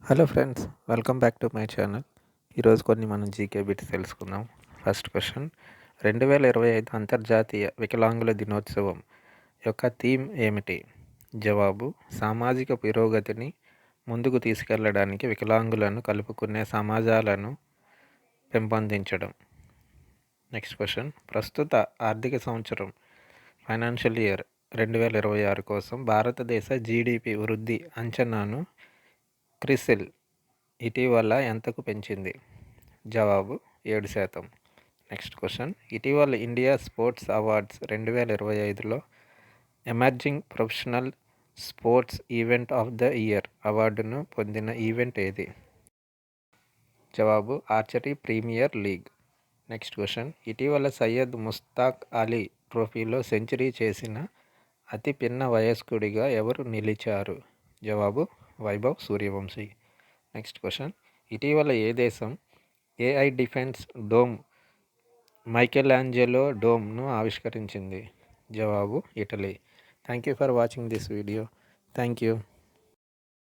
Hello friends, welcome back to my channel. ఈరోజు కొన్ని మనం జీకే బిట్స్ తెలుసుకుందాం. ఫస్ట్ క్వశ్చన్, 2025 అంతర్జాతీయ వికలాంగుల దినోత్సవం యొక్క థీమ్ ఏమిటి? జవాబు, సామాజిక పురోగతిని ముందుకు తీసుకెళ్లడానికి వికలాంగులను కలుపుకునే సమాజాలను పెంపొందించడం. నెక్స్ట్ క్వశ్చన్, ప్రస్తుత ఆర్థిక సంవత్సరం ఫైనాన్షియల్ ఇయర్ 2026 కోసం భారతదేశ జీడిపి వృద్ధి అంచనాను క్రిసిల్ ఇటీవల ఎంతకు పెంచింది? జవాబు, 7%. నెక్స్ట్ క్వశ్చన్, ఇటీవల ఇండియా స్పోర్ట్స్ అవార్డ్స్ 2025లో emerging professional sports event of the year అవార్డును పొందిన ఈవెంట్ ఏది? జవాబు, archery premier league. Next question, ఇటీవల సయ్యద్ ముస్తాక్ అలీ ట్రోఫీలో సెంచరీ చేసిన అతి పిన్న వయస్కుడిగా ఎవరు నిలిచారు? జవాబు, వైభవ్ సూర్యవంశీ. నెక్స్ట్ క్వశ్చన్, ఇటీవల ఏ దేశం ఏఐ డిఫెన్స్ డోమ్ మైకెలాంజెలో డోమ్ను ఆవిష్కరించింది? జవాబు, Italy. Thank you for watching this video. Thank you.